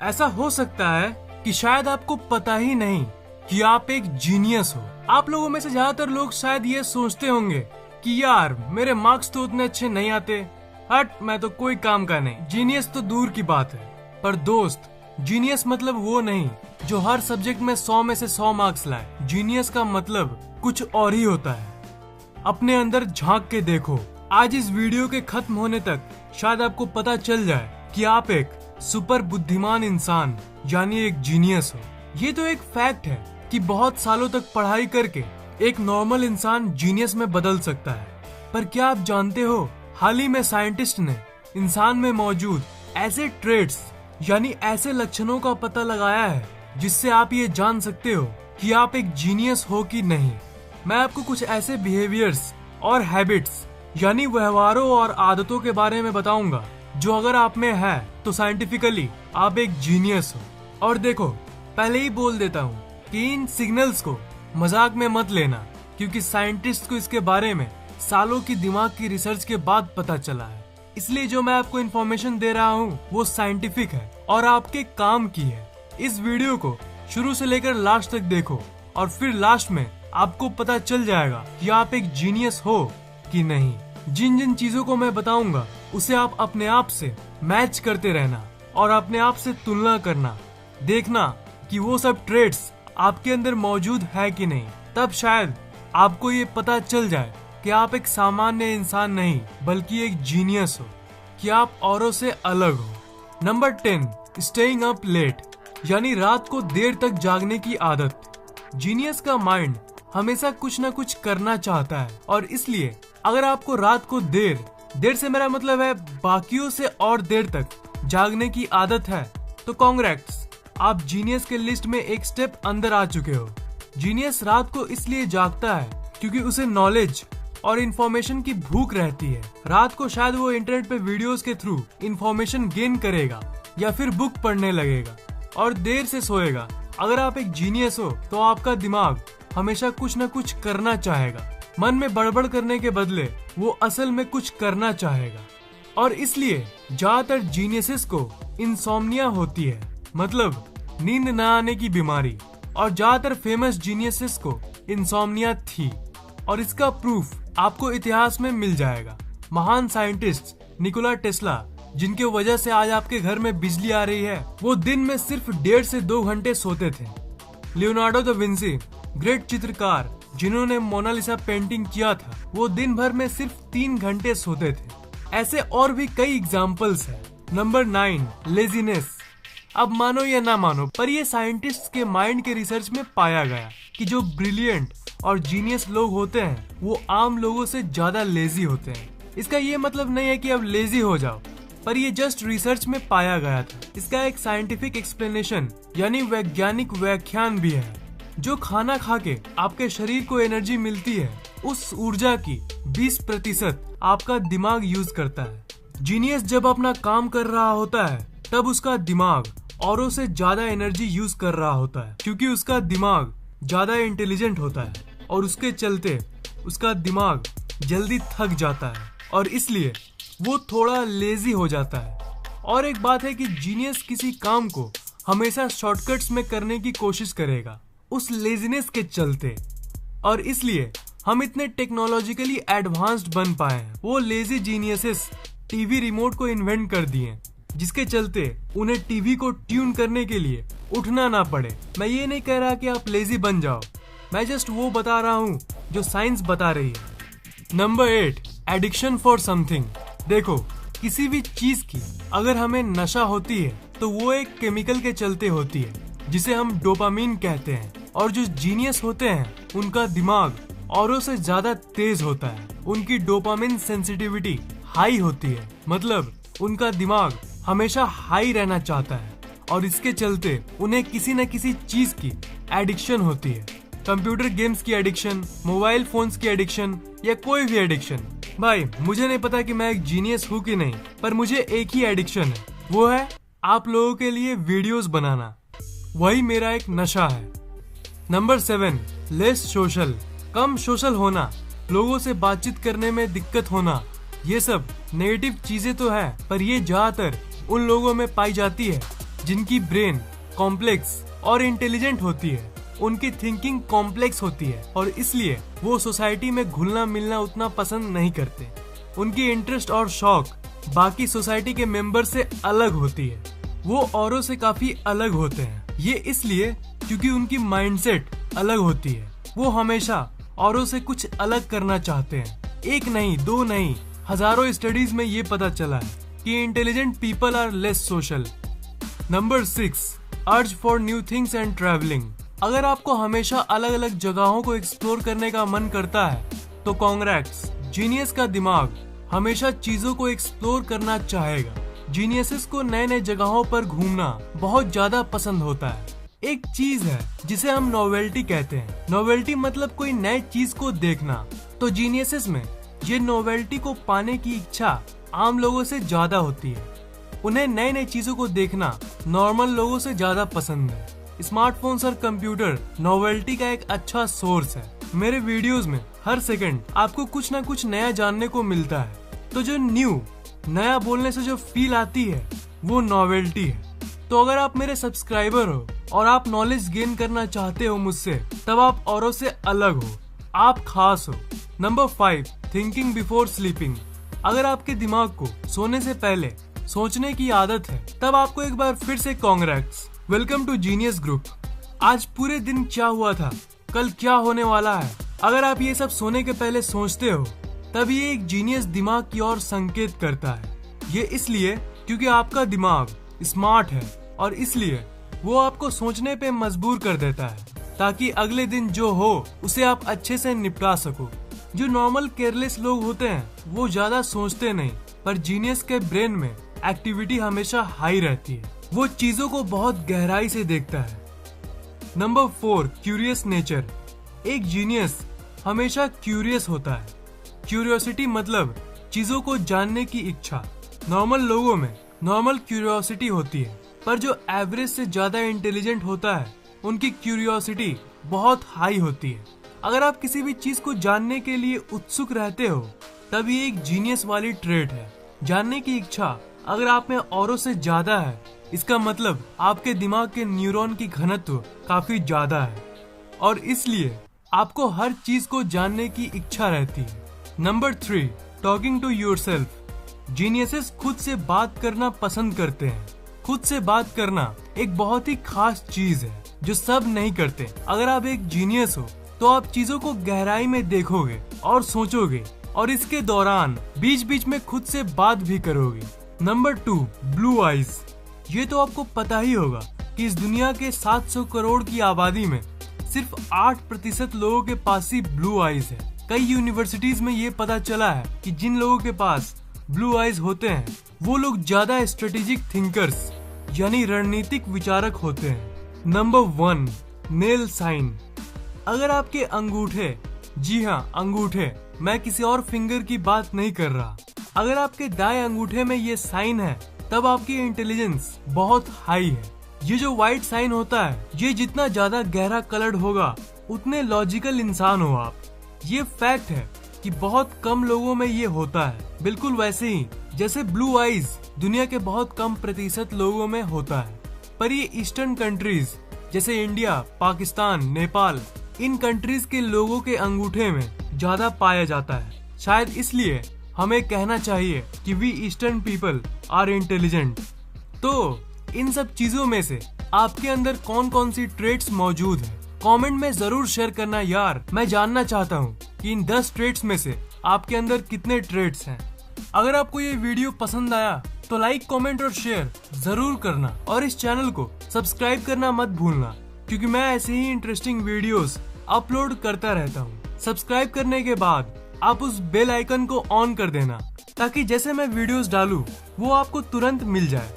ऐसा हो सकता है कि शायद आपको पता ही नहीं कि आप एक जीनियस हो। आप लोगों में से ज्यादातर लोग शायद ये सोचते होंगे कि यार मेरे मार्क्स तो उतने अच्छे नहीं आते, हट मैं तो कोई काम का नहीं, जीनियस तो दूर की बात है। पर दोस्त, जीनियस मतलब वो नहीं जो हर सब्जेक्ट में 100 में से 100 मार्क्स लाए। जीनियस का मतलब कुछ और ही होता है। अपने अंदर झांक के देखो। आज इस वीडियो के खत्म होने तक शायद आपको पता चल जाए कि आप एक सुपर बुद्धिमान इंसान यानी एक जीनियस हो। ये तो एक फैक्ट है कि बहुत सालों तक पढ़ाई करके एक नॉर्मल इंसान जीनियस में बदल सकता है। पर क्या आप जानते हो, हाल ही में साइंटिस्ट ने इंसान में मौजूद ऐसे ट्रेड्स यानी ऐसे लक्षणों का पता लगाया है जिससे आप ये जान सकते हो कि आप एक जीनियस हो कि नहीं। मैं आपको कुछ ऐसे बिहेवियर्स और हैबिट्स यानी व्यवहारों और आदतों के बारे में बताऊंगा जो अगर आप में है तो साइंटिफिकली आप एक जीनियस हो। और देखो, पहले ही बोल देता हूँ कि इन सिग्नल्स को मजाक में मत लेना, क्योंकि साइंटिस्ट को इसके बारे में सालों की दिमाग की रिसर्च के बाद पता चला है। इसलिए जो मैं आपको इन्फॉर्मेशन दे रहा हूँ वो साइंटिफिक है और आपके काम की है। इस वीडियो को शुरू से लेकर लास्ट तक देखो और फिर लास्ट में आपको पता चल जाएगा कि आप एक जीनियस हो कि नहीं। जिन जिन चीजों को मैं बताऊंगा उसे आप अपने आप से मैच करते रहना और अपने आप से तुलना करना, देखना कि वो सब ट्रेड्स आपके अंदर मौजूद है कि नहीं। तब शायद आपको ये पता चल जाए कि आप एक सामान्य इंसान नहीं बल्कि एक जीनियस हो, कि आप औरों से अलग हो। नंबर 10, स्टेइंग अप लेट यानी रात को देर तक जागने की आदत। जीनियस का माइंड हमेशा कुछ न कुछ करना चाहता है और इसलिए अगर आपको रात को देर से मेरा मतलब है बाकियों से और देर तक जागने की आदत है तो कांग्रेट्स, आप जीनियस के लिस्ट में एक स्टेप अंदर आ चुके हो। जीनियस रात को इसलिए जागता है क्योंकि उसे नॉलेज और इंफॉर्मेशन की भूख रहती है। रात को शायद वो इंटरनेट पे वीडियोस के थ्रू इंफॉर्मेशन गेन करेगा या फिर बुक पढ़ने लगेगा और देर से सोएगा। अगर आप एक जीनियस हो तो आपका दिमाग हमेशा कुछ न कुछ करना चाहेगा। मन में बड़बड़ करने के बदले वो असल में कुछ करना चाहेगा और इसलिए ज्यादातर जीनियसेस को इंसोम्निया होती है, मतलब नींद न आने की बीमारी। और ज्यादातर फेमस जीनियसेस को इंसोम्निया थी और इसका प्रूफ आपको इतिहास में मिल जाएगा। महान साइंटिस्ट निकोला टेस्ला, जिनके वजह से आज आपके घर में बिजली आ रही है, वो दिन में सिर्फ 1.5 से 2 घंटे सोते थे। लियोनार्डो दा विंसी, ग्रेट चित्रकार जिन्होंने मोनालिसा पेंटिंग किया था, वो दिन भर में सिर्फ 3 घंटे सोते थे। ऐसे और भी कई एग्जाम्पल्स हैं। Number 9, laziness. अब मानो या ना मानो, पर ये साइंटिस्ट के माइंड के रिसर्च में पाया गया कि जो ब्रिलियंट और जीनियस लोग होते हैं वो आम लोगों से ज्यादा लेजी होते हैं। इसका ये मतलब नहीं है कि अब लेजी हो जाओ, पर ये जस्ट रिसर्च में पाया गया था। इसका एक साइंटिफिक एक्सप्लेनेशन यानी वैज्ञानिक व्याख्यान भी है। जो खाना खा के आपके शरीर को एनर्जी मिलती है, उस ऊर्जा की 20% आपका दिमाग यूज करता है। जीनियस जब अपना काम कर रहा होता है तब उसका दिमाग औरों से ज्यादा एनर्जी यूज कर रहा होता है, क्योंकि उसका दिमाग ज्यादा इंटेलिजेंट होता है और उसके चलते उसका दिमाग जल्दी थक जाता है और इसलिए वो थोड़ा लेजी हो जाता है। और एक बात है कि जीनियस किसी काम को हमेशा शॉर्टकट्स में करने की कोशिश करेगा उस लेजीनेस के चलते, और इसलिए हम इतने टेक्नोलॉजिकली एडवांस्ड बन पाए हैं। वो लेजी जीनियसेस टीवी रिमोट को इन्वेंट कर दिए जिसके चलते उन्हें टीवी को ट्यून करने के लिए उठना ना पड़े। मैं ये नहीं कह रहा कि आप लेजी बन जाओ, मैं जस्ट वो बता रहा हूँ जो साइंस बता रही है। Number 8, addiction for something. देखो, किसी भी चीज की अगर हमें नशा होती है तो वो एक केमिकल के चलते होती है जिसे हम डोपामीन कहते हैं। और जो जीनियस होते हैं उनका दिमाग औरों से ज्यादा तेज होता है, उनकी डोपामिन सेंसिटिविटी हाई होती है, मतलब उनका दिमाग हमेशा हाई रहना चाहता है और इसके चलते उन्हें किसी न किसी चीज की एडिक्शन होती है। कंप्यूटर गेम्स की एडिक्शन, मोबाइल फोन्स की एडिक्शन या कोई भी एडिक्शन। भाई मुझे नहीं पता कि मैं एक जीनियस हूँ कि नहीं, पर मुझे एक ही एडिक्शन है, वो है आप लोगों के लिए वीडियोस बनाना। वही मेरा एक नशा है। Number 7, less social. कम सोशल होना, लोगों से बातचीत करने में दिक्कत होना, ये सब नेगेटिव चीजें तो है, पर ये ज्यादातर उन लोगों में पाई जाती है जिनकी ब्रेन कॉम्प्लेक्स और इंटेलिजेंट होती है, उनकी थिंकिंग कॉम्प्लेक्स होती है और इसलिए वो सोसाइटी में घुलना मिलना उतना पसंद नहीं करते। उनकी इंटरेस्ट और शौक बाकी सोसाइटी के मेंबर से अलग होती है। वो औरों से काफी अलग होते हैं। ये इसलिए क्योंकि उनकी माइंडसेट अलग होती है। वो हमेशा औरों से कुछ अलग करना चाहते हैं। एक नहीं, दो नहीं, हजारों स्टडीज में ये पता चला है कि intelligent people are less social. Number 6, urge for new things and travelling. अगर आपको हमेशा अलग अलग जगहों को एक्सप्लोर करने का मन करता है तो कांग्रेट्स, जीनियस का दिमाग हमेशा चीजों को एक्सप्लोर करना चाहेगा। जीनियसेस को नए नए जगहों पर घूमना बहुत ज्यादा पसंद होता है। एक चीज है जिसे हम नोवेल्टी कहते हैं। नोवेल्टी मतलब कोई नई चीज को देखना। तो जीनियसेस में ये नोवेल्टी को पाने की इच्छा आम लोगों से ज्यादा होती है। उन्हें नई नई चीजों को देखना नॉर्मल लोगों से ज्यादा पसंद है। स्मार्टफोन्स और कंप्यूटर नोवेल्टी का एक अच्छा सोर्स है। मेरे वीडियोस में हर सेकंड आपको कुछ ना कुछ नया जानने को मिलता है। तो जो नया बोलने से जो फील आती है वो नोवेल्टी है। तो अगर आप मेरे सब्सक्राइबर हो और आप नॉलेज गेन करना चाहते हो मुझसे, तब आप औरों से अलग हो, आप खास हो। Number 5, thinking before sleeping. अगर आपके दिमाग को सोने से पहले सोचने की आदत है, तब आपको एक बार फिर से congrats, welcome to genius group. आज पूरे दिन क्या हुआ था, कल क्या होने वाला है, अगर आप ये सब सोने के पहले सोचते हो, तब ये एक जीनियस दिमाग की ओर संकेत करता है। ये इसलिए क्योंकि आपका दिमाग स्मार्ट है और इसलिए वो आपको सोचने पे मजबूर कर देता है ताकि अगले दिन जो हो उसे आप अच्छे से निपटा सको। जो नॉर्मल केयरलेस लोग होते हैं वो ज्यादा सोचते नहीं, पर जीनियस के ब्रेन में एक्टिविटी हमेशा हाई रहती है। वो चीजों को बहुत गहराई से देखता है। Number 4, curious nature. एक जीनियस हमेशा क्यूरियस होता है। क्यूरियोसिटी मतलब चीजों को जानने की इच्छा। नॉर्मल लोगों में नॉर्मल क्यूरियोसिटी होती है, पर जो एवरेज से ज्यादा इंटेलिजेंट होता है उनकी क्यूरियोसिटी बहुत हाई होती है। अगर आप किसी भी चीज को जानने के लिए उत्सुक रहते हो, तब ये एक जीनियस वाली ट्रेट है। जानने की इच्छा अगर आप में औरों से ज्यादा है, इसका मतलब आपके दिमाग के न्यूरॉन की घनत्व काफी ज्यादा है और इसलिए आपको हर चीज को जानने की इच्छा रहती है। Number 3, talking to yourself. Geniuses खुद से बात करना पसंद करते हैं। खुद से बात करना एक बहुत ही खास चीज है जो सब नहीं करते। अगर आप एक जीनियस हो तो आप चीजों को गहराई में देखोगे और सोचोगे और इसके दौरान बीच बीच में खुद से बात भी करोगे। Number 2, blue eyes. ये तो आपको पता ही होगा कि इस दुनिया के 700 करोड़ की आबादी में सिर्फ 8% लोगों के पास ही ब्लू आइज है। कई यूनिवर्सिटीज में ये पता चला है कि जिन लोगों के पास ब्लू आइज होते हैं वो लोग ज्यादा स्ट्रेटेजिक थिंकर्स यानी रणनीतिक विचारक होते हैं। Number 1, nail sign. अगर आपके अंगूठे, जी हाँ अंगूठे, मैं किसी और फिंगर की बात नहीं कर रहा, अगर आपके दाएं अंगूठे में ये साइन है तब आपकी इंटेलिजेंस बहुत हाई है। ये जो व्हाइट साइन होता है, ये जितना ज्यादा गहरा कलर्ड होगा उतने लॉजिकल इंसान हो आप। ये फैक्ट है कि बहुत कम लोगों में ये होता है, बिल्कुल वैसे ही जैसे ब्लू आइज दुनिया के बहुत कम प्रतिशत लोगों में होता है। पर ये ईस्टर्न कंट्रीज जैसे इंडिया, पाकिस्तान, नेपाल, इन कंट्रीज के लोगों के अंगूठे में ज्यादा पाया जाता है। शायद इसलिए हमें कहना चाहिए कि we eastern people are intelligent. तो इन सब चीजों में से आपके अंदर कौन कौन सी ट्रेट्स मौजूद है, कमेंट में जरूर शेयर करना यार। मैं जानना चाहता हूँ कि इन 10 ट्रेट्स में से आपके अंदर कितने ट्रेट्स हैं। अगर आपको ये वीडियो पसंद आया तो लाइक, कमेंट और शेयर जरूर करना और इस चैनल को सब्सक्राइब करना मत भूलना, क्योंकि मैं ऐसे ही इंटरेस्टिंग वीडियोस अपलोड करता रहता हूँ। सब्सक्राइब करने के बाद आप उस बेल आइकन को ऑन कर देना ताकि जैसे मैं वीडियोस डालूं वो आपको तुरंत मिल जाए।